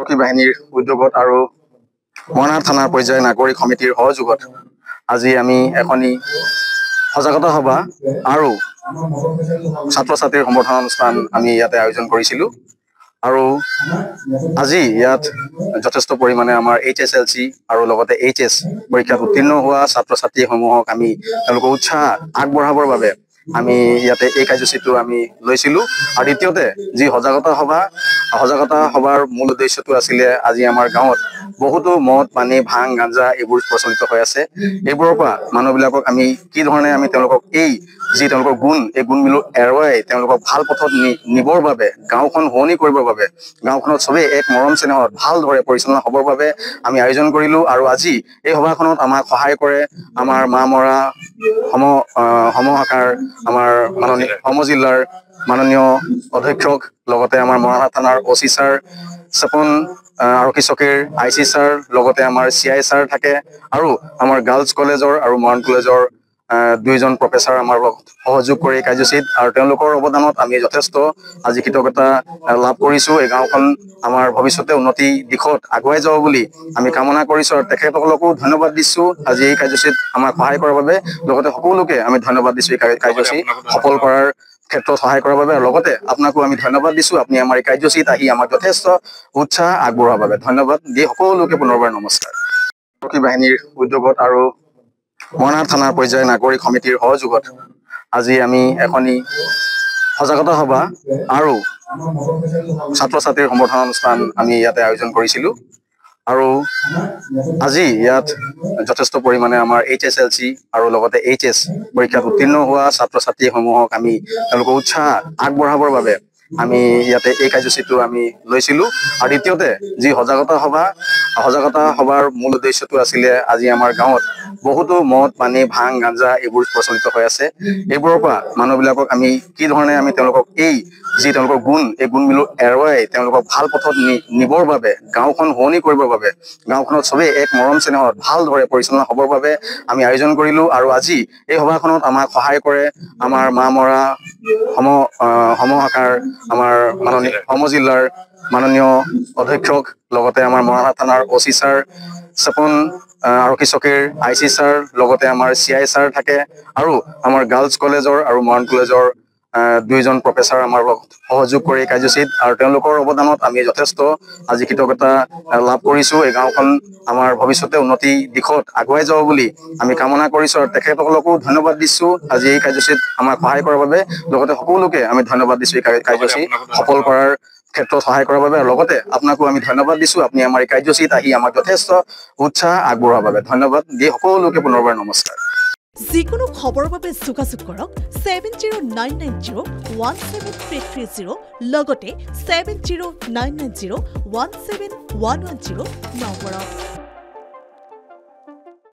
আৰক্ষী বাহিনীৰ উদ্যোগত আৰু মৰাণহাট থানাৰ পৰ্যায়ৰ নাগৰিক সমিতিৰ সহযোগত আজি আমি এখনি সজাগতা সভা আৰু ছাত্ৰ ছাত্ৰীৰ সম্বৰ্ধনা অনুষ্ঠান আমি ইয়াতে আয়োজন কৰিছিলোঁ আৰু আজি ইয়াত যথেষ্ট পৰিমাণে আমাৰ HSLC আৰু লগতে HS পৰীক্ষাত উত্তীৰ্ণ হোৱা ছাত্ৰ ছাত্ৰীসমূহক আমি তেওঁলোকৰ উৎসাহ আগবঢ়াবৰ বাবে আমি ইয়াতে এই কাৰ্যসূচীটো আমি লৈছিলোঁ আৰু দ্বিতীয়তে যি সজাগতা সভাৰ মূল উদ্দেশ্যটো আছিলে আজি আমাৰ গাঁৱত বহুতো মদ পানী ভাং গাঞ্জা এইবোৰ প্ৰচলিত হৈ আছে এইবোৰৰ পৰা মানুহবিলাকক আমি কি ধৰণে আমি তেওঁলোকক তেওঁলোকৰ গুণ এই গুণবিলাক এৰুৱাই তেওঁলোকক ভাল পথত নিবৰ বাবে গাঁওখন শুৱনি কৰিবৰ বাবে গাঁওখনত চবেই এক মৰম চেনেহত ভালদৰে পৰিচালনা হ'বৰ বাবে আমি আয়োজন কৰিলোঁ আৰু আজি এই সভাখনত আমাক সহায় কৰে আমাৰ মামৰা সমশাখাৰ আমাৰ মাননীয় সমজিলাৰ মাননীয় অধীক্ষক লগতে আমাৰ মৰাণহাট থানাৰ OC ছাৰ স্বপন আৰক্ষী চকীৰ IC ছাৰ লগতে আমাৰ CI ছাৰ থাকে আৰু আমাৰ গাৰ্লছ কলেজৰ আৰু মৰাণ কলেজৰ দুইজন প্ৰফেচাৰ আমাৰ লগত সহযোগ কৰি এই কাৰ্যসূচীত আৰু তেওঁলোকৰ অৱদানত আমি যথেষ্ট আজি কৃতজ্ঞতা লাভ কৰিছোঁ এই গাঁওখন আমাৰ ভৱিষ্যতে উন্নতি দিশত আগুৱাই যাব বুলি আমি কামনা কৰিছোঁ আৰু তেখেতসকলকো ধন্যবাদ দিছোঁ আজি এই কাৰ্যসূচীত আমাক সহায় কৰাৰ বাবে লগতে সকলোকে আমি ধন্যবাদ দিছোঁ এই কাৰ্যসূচী সফল কৰাৰ ক্ষেত্ৰত সহায় কৰাৰ বাবে আৰু লগতে আপোনাকো আমি ধন্যবাদ দিছোঁ আপুনি আমাৰ এই কাৰ্যসূচীত আহি আমাক যথেষ্ট উৎসাহ আগবঢ়োৱাৰ বাবে ধন্যবাদ দি সকলোকে পুনৰবাৰ নমস্কাৰ আৰক্ষী বাহিনীৰ উদ্যোগত আৰু মৰাণহাট থানাৰ পৰ্যায়ৰ নাগৰিক সমিতিৰ সহযোগত আজি আমি এখনি সজাগতা সভা আৰু ছাত্ৰ ছাত্ৰীৰ সম্বৰ্ধনা অনুষ্ঠান আমি ইয়াতে আয়োজন কৰিছিলোঁ আৰু আজি ইয়াত যথেষ্ট পৰিমাণে আমাৰ HSLC আৰু লগতে HS পৰীক্ষাত উত্তীৰ্ণ হোৱা ছাত্ৰ ছাত্ৰীসমূহক আমি তেওঁলোকৰ উৎসাহ আগবঢ়াবৰ বাবে আমি ইয়াতে এই কাৰ্যসূচীটো আমি লৈছিলোঁ আৰু দ্বিতীয়তে যি সজাগতা সভাৰ মূল উদ্দেশ্যটো আছিলে আজি আমাৰ গাঁৱত বহুতো মদ পানী ভাং গাঞ্জা এইবোৰ প্ৰচলিত হৈ আছে এইবোৰৰ পৰা মানুহবিলাকক আমি কি ধৰণে আমি তেওঁলোকক তেওঁলোকৰ গুণ এই গুণবিলাক এৰুৱাই তেওঁলোকক ভাল পথত নিবৰ বাবে গাঁওখন শুৱনি কৰিবৰ বাবে গাঁওখনত চবেই এক মৰম চেনেহত ভালদৰে পৰিচালনা হ'বৰ বাবে আমি আয়োজন কৰিলোঁ আৰু আজি এই সভাখনত আমাক সহায় কৰে আমাৰ মামৰা সমশাখাৰ আমাৰ মাননীয় সমজিলাৰ মাননীয় অধীক্ষক লগতে আমাৰ মৰাণহাট থানাৰ OC ছাৰ স্বপন আৰক্ষী চকীৰ IC ছাৰ লগতে আমাৰ CI ছাৰ থাকে আৰু আমাৰ গাৰ্লছ কলেজৰ আৰু মৰাণ কলেজৰ দুইজন প্ৰফেচাৰ আমাৰ লগত সহযোগ কৰি এই কাৰ্যসূচীত আৰু তেওঁলোকৰ অৱদানত আমি যথেষ্ট আজি কৃতজ্ঞতা লাভ কৰিছোঁ এই গাঁওখন আমাৰ ভৱিষ্যতে উন্নতি দিশত আগুৱাই যাব বুলি আমি কামনা কৰিছোঁ আৰু তেখেতসকলকো ধন্যবাদ দিছোঁ আজি এই কাৰ্যসূচীত আমাক সহায় কৰাৰ বাবে লগতে সকলোকে আমি ধন্যবাদ দিছোঁ এই কাৰ্যসূচী সফল কৰাৰ ক্ষেত্ৰত সহায় কৰাৰ বাবে আৰু লগতে আপোনাকো আমি ধন্যবাদ দিছোঁ আপুনি আমাৰ এই কাৰ্যসূচীত আহি আমাক যথেষ্ট উৎসাহ আগবঢ়োৱাৰ বাবে ধন্যবাদ দি সকলোকে পুনৰবাৰ নমস্কাৰ যিকোনো খবৰৰ বাবে যোগাযোগ কৰক 7099017330 লগতে 7099017110 নম্বৰত